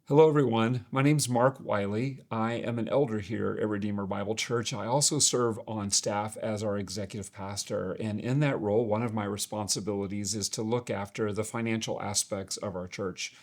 Hello, everyone. My name's Mark Wiley. I am an elder here at Redeemer Bible Church. I also serve on staff as our executive pastor. And in that role, one of my responsibilities is to look after the financial aspects of our church.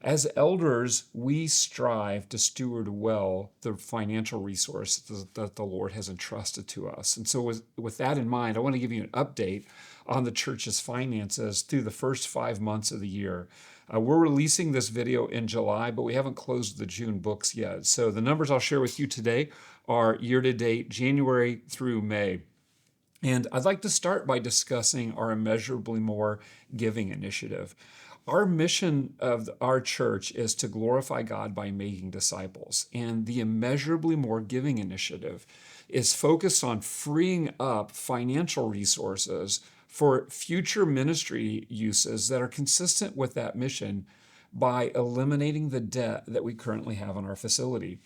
As elders, we strive to steward well the financial resources that the Lord has entrusted to us. And so, with that in mind, I want to give you an update on the church's finances through the first 5 months of the year. We're releasing this video in July, but we haven't closed the June books yet. So, the numbers I'll share with you today are year to date, January through May. And I'd like to start by discussing our Immeasurably More Giving initiative. Our mission of our church is to glorify God by making disciples. And the Immeasurably More Giving initiative is focused on freeing up financial resources for future ministry uses that are consistent with that mission by eliminating the debt that we currently have on our facility.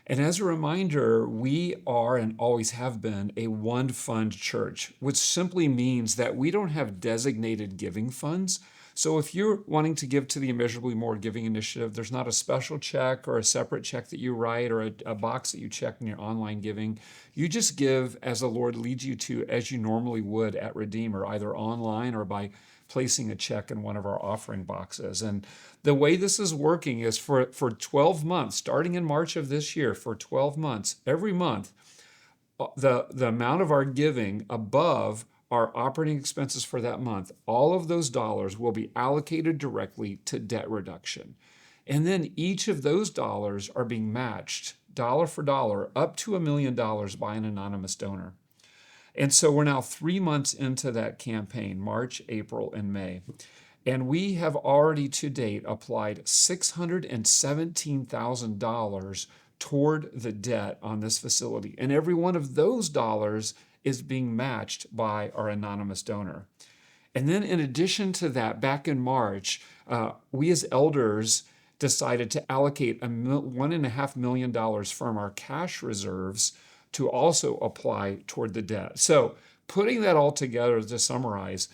And as a reminder, we are and always have been a one fund church, which simply means that we don't have designated giving funds. So if you're wanting to give to the Immeasurably More Giving Initiative, there's not a special check or a separate check that you write or a box that you check in your online giving. You just give as the Lord leads you to, as you normally would at Redeemer, either online or by placing a check in one of our offering boxes. And the way this is working is for 12 months, starting in March of this year, for 12 months, every month, the amount of our giving above our operating expenses for that month, all of those dollars will be allocated directly to debt reduction. And then each of those dollars are being matched dollar for dollar up to $1 million by an anonymous donor. And so we're now 3 months into that campaign, March, April, and May. And we have already to date applied $617,000 toward the debt on this facility. And every one of those dollars is being matched by our anonymous donor. And then in addition to that, back in March, we as elders decided to allocate $1.5 million from our cash reserves to also apply toward the debt. So putting that all together to summarize,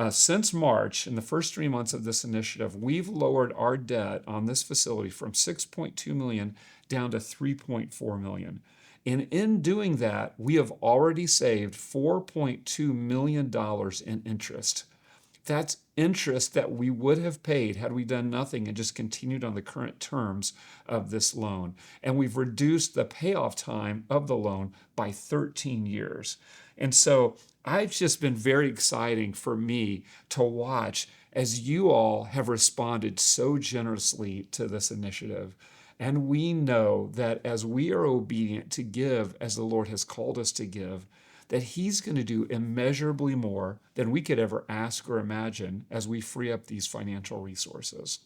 since March, in the first 3 months of this initiative, we've lowered our debt on this facility from $6.2 million down to $3.4 million. And in doing that, we have already saved $4.2 million in interest. That's interest that we would have paid had we done nothing and just continued on the current terms of this loan. And we've reduced the payoff time of the loan by 13 years. And so it's just been very exciting for me to watch as you all have responded so generously to this initiative. And we know that as we are obedient to give as the Lord has called us to give, that He's going to do immeasurably more than we could ever ask or imagine as we free up these financial resources.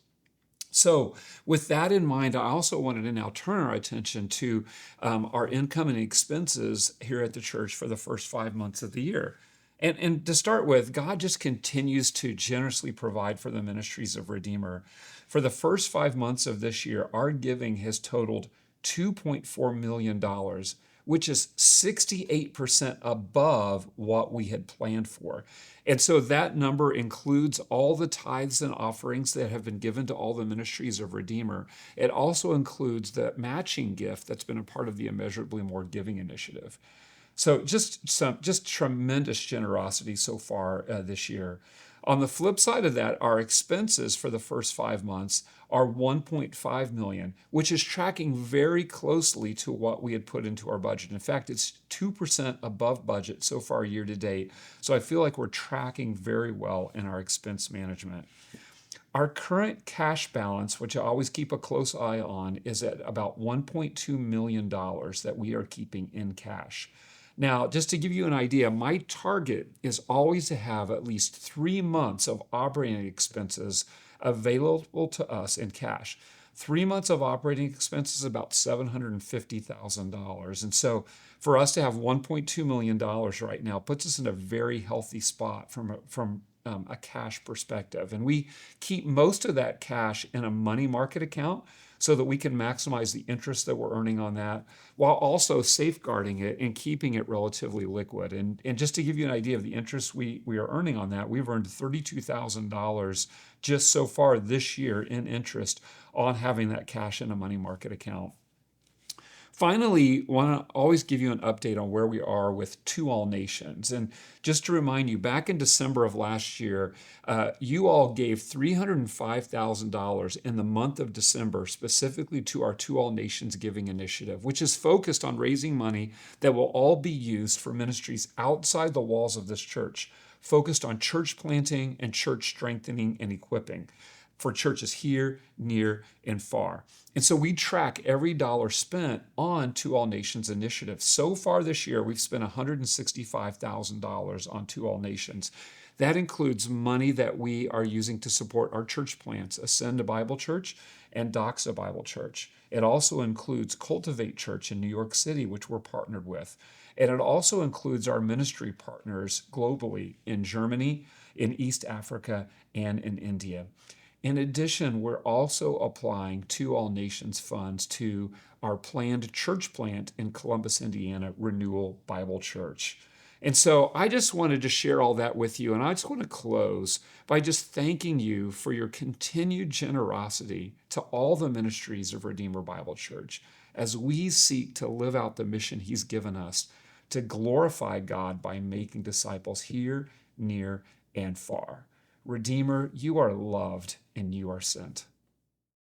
So, with that in mind, I also wanted to now turn our attention to our income and expenses here at the church for the first 5 months of the year. And to start with, God just continues to generously provide for the ministries of Redeemer. For the first 5 months of this year, our giving has totaled $2.4 million, which is 68% above what we had planned for. And so that number includes all the tithes and offerings that have been given to all the ministries of Redeemer. It also includes the matching gift that's been a part of the Immeasurably More Giving initiative. So just tremendous generosity so far this year. On the flip side of that, our expenses for the first 5 months are $1.5 million, which is tracking very closely to what we had put into our budget. In fact, it's 2% above budget so far year to date. So I feel like we're tracking very well in our expense management. Our current cash balance, which I always keep a close eye on, is at about $1.2 million that we are keeping in cash. Now, just to give you an idea, my target is always to have at least 3 months of operating expenses available to us in cash. 3 months of operating expenses is about $750,000. And so for us to have $1.2 million right now puts us in a very healthy spot from a cash perspective. And we keep most of that cash in a money market account so that we can maximize the interest that we're earning on that while also safeguarding it and keeping it relatively liquid. And just to give you an idea of the interest we are earning on that, we've earned $32,000 just so far this year in interest on having that cash in a money market account. Finally, want to always give you an update on where we are with To All Nations. And just to remind you, back in December of last year, you all gave $305,000 in the month of December specifically to our To All Nations Giving Initiative, which is focused on raising money that will all be used for ministries outside the walls of this church, focused on church planting and church strengthening and equipping for churches here, near, and far. And so we track every dollar spent on To All Nations initiative. So far this year, we've spent $165,000 on To All Nations. That includes money that we are using to support our church plants, Ascend Bible Church and Doxa Bible Church. It also includes Cultivate Church in New York City, which we're partnered with. And it also includes our ministry partners globally in Germany, in East Africa, and in India. In addition, we're also applying To All Nations funds to our planned church plant in Columbus, Indiana, Renewal Bible Church. And so I just wanted to share all that with you. And I just want to close by just thanking you for your continued generosity to all the ministries of Redeemer Bible Church as we seek to live out the mission He's given us to glorify God by making disciples here, near, and far. Redeemer, you are loved and you are sent.